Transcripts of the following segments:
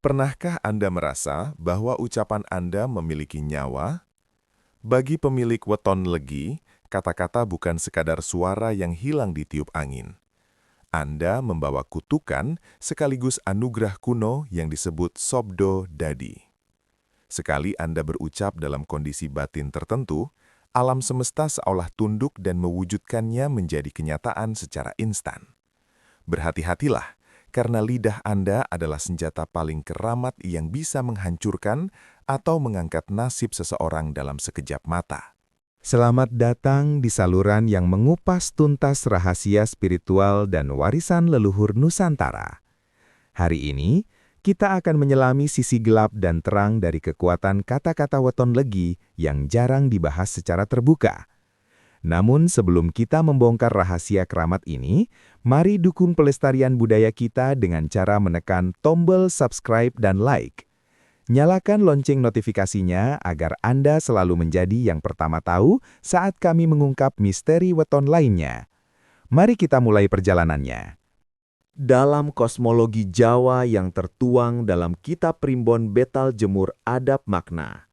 Pernahkah Anda merasa bahwa ucapan Anda memiliki nyawa? Bagi pemilik weton legi, kata-kata bukan sekadar suara yang hilang ditiup angin. Anda membawa kutukan sekaligus anugerah kuno yang disebut Sobdo Dadi. Sekali Anda berucap dalam kondisi batin tertentu, alam semesta seolah tunduk dan mewujudkannya menjadi kenyataan secara instan. Berhati-hatilah, karena lidah Anda adalah senjata paling keramat yang bisa menghancurkan atau mengangkat nasib seseorang dalam sekejap mata. Selamat datang di saluran yang mengupas tuntas rahasia spiritual dan warisan leluhur Nusantara. Hari ini, kita akan menyelami sisi gelap dan terang dari kekuatan kata-kata weton legi yang jarang dibahas secara terbuka. Namun sebelum kita membongkar rahasia keramat ini, mari dukung pelestarian budaya kita dengan cara menekan tombol subscribe dan like. Nyalakan lonceng notifikasinya agar Anda selalu menjadi yang pertama tahu saat kami mengungkap misteri weton lainnya. Mari kita mulai perjalanannya. Dalam kosmologi Jawa yang tertuang dalam kitab Primbon Betal Jemur Adab Makna,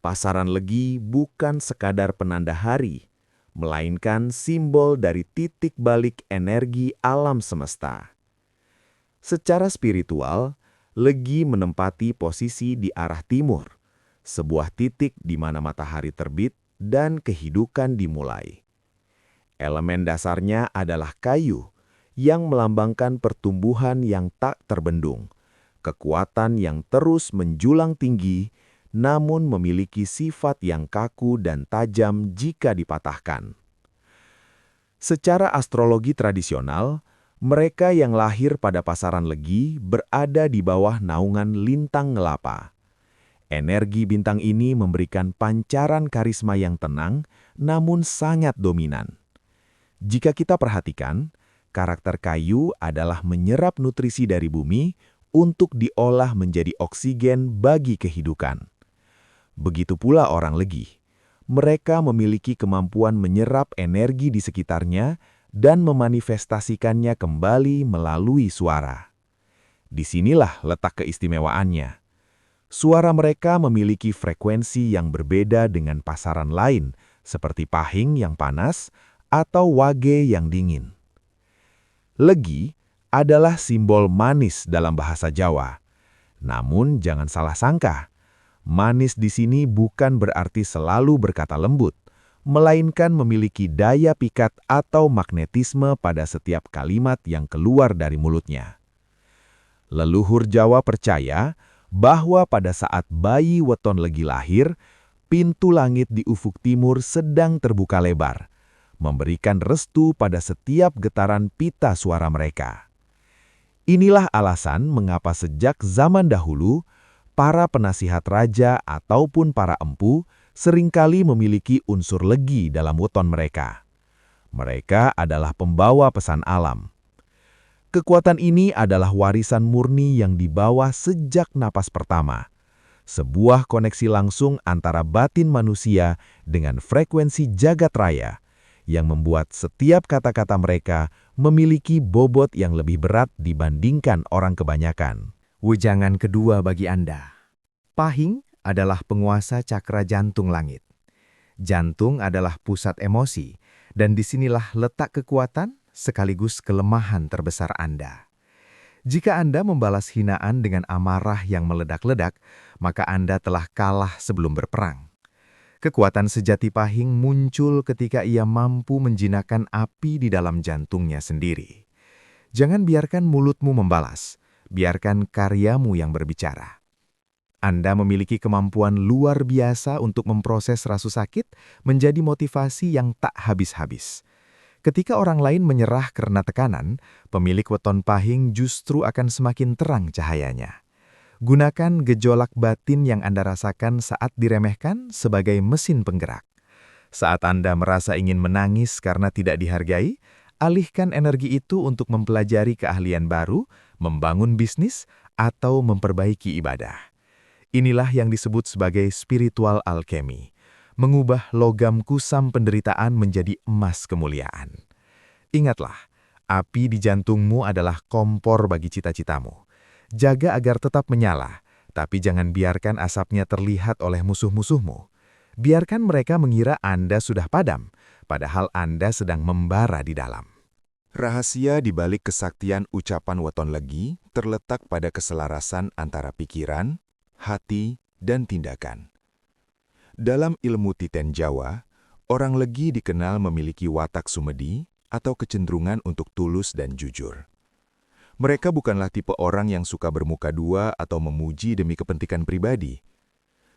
pasaran legi bukan sekadar penanda hari, melainkan simbol dari titik balik energi alam semesta. Secara spiritual, legi menempati posisi di arah timur, sebuah titik di mana matahari terbit dan kehidupan dimulai. Elemen dasarnya adalah kayu, yang melambangkan pertumbuhan yang tak terbendung, kekuatan yang terus menjulang tinggi, namun memiliki sifat yang kaku dan tajam jika dipatahkan. Secara astrologi tradisional, mereka yang lahir pada pasaran legi berada di bawah naungan lintang ngelapa. Energi bintang ini memberikan pancaran karisma yang tenang, namun sangat dominan. Jika kita perhatikan, karakter kayu adalah menyerap nutrisi dari bumi untuk diolah menjadi oksigen bagi kehidupan. Begitu pula orang legi. Mereka memiliki kemampuan menyerap energi di sekitarnya dan memanifestasikannya kembali melalui suara. Disinilah letak keistimewaannya. Suara mereka memiliki frekuensi yang berbeda dengan pasaran lain, seperti pahing yang panas atau wage yang dingin. Legi adalah simbol manis dalam bahasa Jawa. Namun jangan salah sangka, manis di sini bukan berarti selalu berkata lembut, melainkan memiliki daya pikat atau magnetisme pada setiap kalimat yang keluar dari mulutnya. Leluhur Jawa percaya bahwa pada saat bayi weton legi lahir, pintu langit di ufuk timur sedang terbuka lebar, memberikan restu pada setiap getaran pita suara mereka. Inilah alasan mengapa sejak zaman dahulu, para penasihat raja ataupun para empu seringkali memiliki unsur legi dalam weton mereka. Mereka adalah pembawa pesan alam. Kekuatan ini adalah warisan murni yang dibawa sejak napas pertama. Sebuah koneksi langsung antara batin manusia dengan frekuensi jagat raya, yang membuat setiap kata-kata mereka memiliki bobot yang lebih berat dibandingkan orang kebanyakan. Wejangan kedua bagi Anda. Pahing adalah penguasa cakra jantung langit. Jantung adalah pusat emosi, dan disinilah letak kekuatan sekaligus kelemahan terbesar Anda. Jika Anda membalas hinaan dengan amarah yang meledak-ledak, maka Anda telah kalah sebelum berperang. Kekuatan sejati Pahing muncul ketika ia mampu menjinakkan api di dalam jantungnya sendiri. Jangan biarkan mulutmu membalas. Biarkan karyamu yang berbicara. Anda memiliki kemampuan luar biasa untuk memproses rasa sakit menjadi motivasi yang tak habis-habis. Ketika orang lain menyerah karena tekanan, pemilik weton Pahing justru akan semakin terang cahayanya. Gunakan gejolak batin yang Anda rasakan saat diremehkan sebagai mesin penggerak. Saat Anda merasa ingin menangis karena tidak dihargai, alihkan energi itu untuk mempelajari keahlian baru, membangun bisnis, atau memperbaiki ibadah. Inilah yang disebut sebagai spiritual alchemy, mengubah logam kusam penderitaan menjadi emas kemuliaan. Ingatlah, api di jantungmu adalah kompor bagi cita-citamu. Jaga agar tetap menyala, tapi jangan biarkan asapnya terlihat oleh musuh-musuhmu. Biarkan mereka mengira Anda sudah padam, padahal Anda sedang membara di dalam. Rahasia di balik kesaktian ucapan weton legi terletak pada keselarasan antara pikiran, hati, dan tindakan. Dalam ilmu titen Jawa, orang legi dikenal memiliki watak sumedi atau kecenderungan untuk tulus dan jujur. Mereka bukanlah tipe orang yang suka bermuka dua atau memuji demi kepentingan pribadi.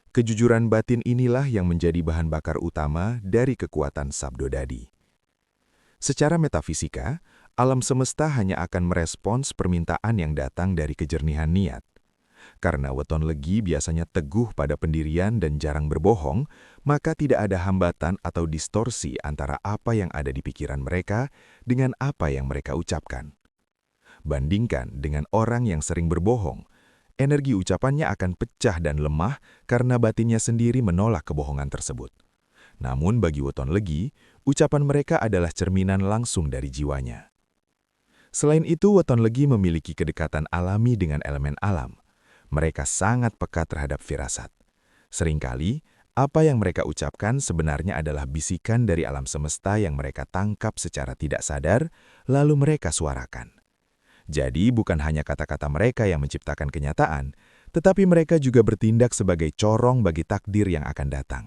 Kejujuran batin inilah yang menjadi bahan bakar utama dari kekuatan Sabdodadi. Secara metafisika, alam semesta hanya akan merespons permintaan yang datang dari kejernihan niat. Karena weton legi biasanya teguh pada pendirian dan jarang berbohong, maka tidak ada hambatan atau distorsi antara apa yang ada di pikiran mereka dengan apa yang mereka ucapkan. Bandingkan dengan orang yang sering berbohong, energi ucapannya akan pecah dan lemah karena batinnya sendiri menolak kebohongan tersebut. Namun bagi weton legi, ucapan mereka adalah cerminan langsung dari jiwanya. Selain itu, weton legi memiliki kedekatan alami dengan elemen alam. Mereka sangat peka terhadap firasat. Seringkali, apa yang mereka ucapkan sebenarnya adalah bisikan dari alam semesta yang mereka tangkap secara tidak sadar, lalu mereka suarakan. Jadi, bukan hanya kata-kata mereka yang menciptakan kenyataan, tetapi mereka juga bertindak sebagai corong bagi takdir yang akan datang.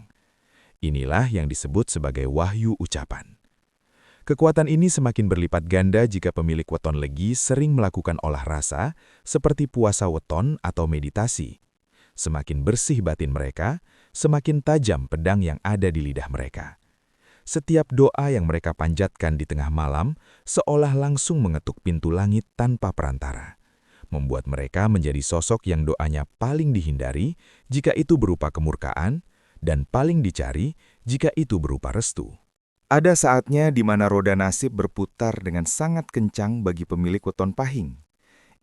Inilah yang disebut sebagai wahyu ucapan. Kekuatan ini semakin berlipat ganda jika pemilik weton legi sering melakukan olah rasa, seperti puasa weton atau meditasi. Semakin bersih batin mereka, semakin tajam pedang yang ada di lidah mereka. Setiap doa yang mereka panjatkan di tengah malam seolah langsung mengetuk pintu langit tanpa perantara, membuat mereka menjadi sosok yang doanya paling dihindari jika itu berupa kemurkaan, dan paling dicari jika itu berupa restu. Ada saatnya di mana roda nasib berputar dengan sangat kencang bagi pemilik weton pahing.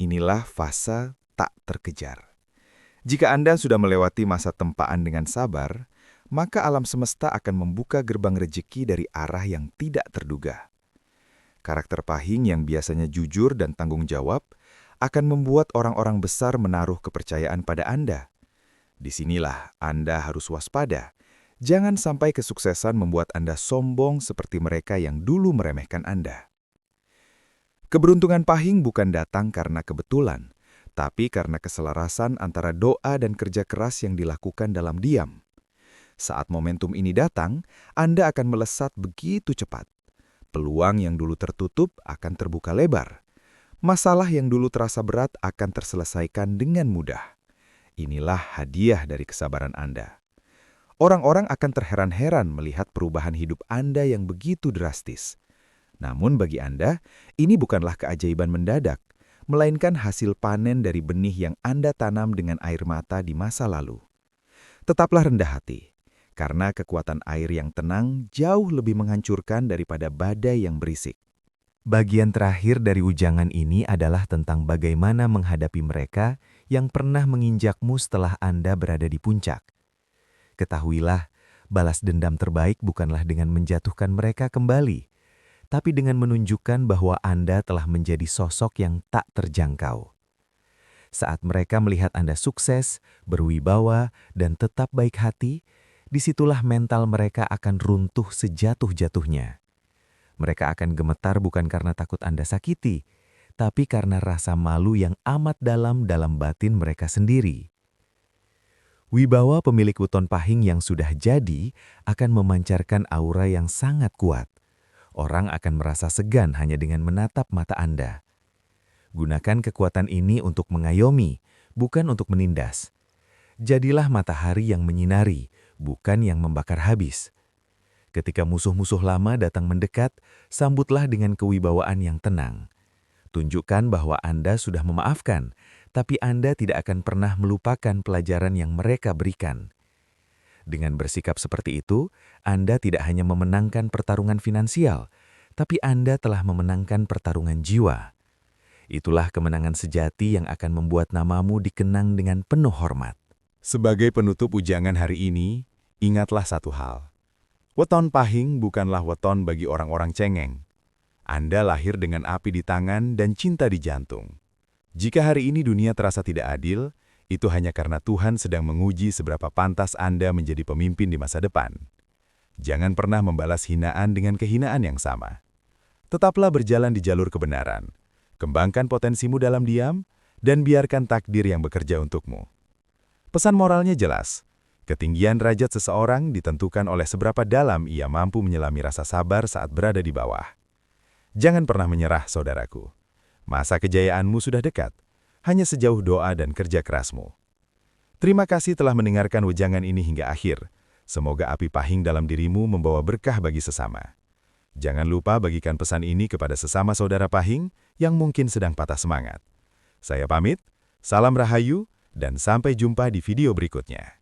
Inilah fase tak terkejar. Jika Anda sudah melewati masa tempaan dengan sabar, maka alam semesta akan membuka gerbang rejeki dari arah yang tidak terduga. Karakter pahing yang biasanya jujur dan tanggung jawab akan membuat orang-orang besar menaruh kepercayaan pada Anda. Disinilah Anda harus waspada. Jangan sampai kesuksesan membuat Anda sombong seperti mereka yang dulu meremehkan Anda. Keberuntungan pahing bukan datang karena kebetulan, tapi karena keselarasan antara doa dan kerja keras yang dilakukan dalam diam. Saat momentum ini datang, Anda akan melesat begitu cepat. Peluang yang dulu tertutup akan terbuka lebar. Masalah yang dulu terasa berat akan terselesaikan dengan mudah. Inilah hadiah dari kesabaran Anda. Orang-orang akan terheran-heran melihat perubahan hidup Anda yang begitu drastis. Namun bagi Anda, ini bukanlah keajaiban mendadak, melainkan hasil panen dari benih yang Anda tanam dengan air mata di masa lalu. Tetaplah rendah hati, karena kekuatan air yang tenang jauh lebih menghancurkan daripada badai yang berisik. Bagian terakhir dari ujangan ini adalah tentang bagaimana menghadapi mereka yang pernah menginjakmu setelah Anda berada di puncak. Ketahuilah, balas dendam terbaik bukanlah dengan menjatuhkan mereka kembali, tapi dengan menunjukkan bahwa Anda telah menjadi sosok yang tak terjangkau. Saat mereka melihat Anda sukses, berwibawa, dan tetap baik hati, disitulah mental mereka akan runtuh sejatuh-jatuhnya. Mereka akan gemetar bukan karena takut Anda sakiti, tapi karena rasa malu yang amat dalam batin mereka sendiri. Wibawa pemilik weton pahing yang sudah jadi akan memancarkan aura yang sangat kuat. Orang akan merasa segan hanya dengan menatap mata Anda. Gunakan kekuatan ini untuk mengayomi, bukan untuk menindas. Jadilah matahari yang menyinari, bukan yang membakar habis. Ketika musuh-musuh lama datang mendekat, sambutlah dengan kewibawaan yang tenang. Tunjukkan bahwa Anda sudah memaafkan, tapi Anda tidak akan pernah melupakan pelajaran yang mereka berikan. Dengan bersikap seperti itu, Anda tidak hanya memenangkan pertarungan finansial, tapi Anda telah memenangkan pertarungan jiwa. Itulah kemenangan sejati yang akan membuat namamu dikenang dengan penuh hormat. Sebagai penutup ujangan hari ini, ingatlah satu hal. Weton pahing bukanlah weton bagi orang-orang cengeng. Anda lahir dengan api di tangan dan cinta di jantung. Jika hari ini dunia terasa tidak adil, itu hanya karena Tuhan sedang menguji seberapa pantas Anda menjadi pemimpin di masa depan. Jangan pernah membalas hinaan dengan kehinaan yang sama. Tetaplah berjalan di jalur kebenaran. Kembangkan potensimu dalam diam, dan biarkan takdir yang bekerja untukmu. Pesan moralnya jelas. Ketinggian derajat seseorang ditentukan oleh seberapa dalam ia mampu menyelami rasa sabar saat berada di bawah. Jangan pernah menyerah, saudaraku. Masa kejayaanmu sudah dekat, hanya sejauh doa dan kerja kerasmu. Terima kasih telah mendengarkan wejangan ini hingga akhir. Semoga api pahing dalam dirimu membawa berkah bagi sesama. Jangan lupa bagikan pesan ini kepada sesama saudara pahing yang mungkin sedang patah semangat. Saya pamit, salam rahayu, dan sampai jumpa di video berikutnya.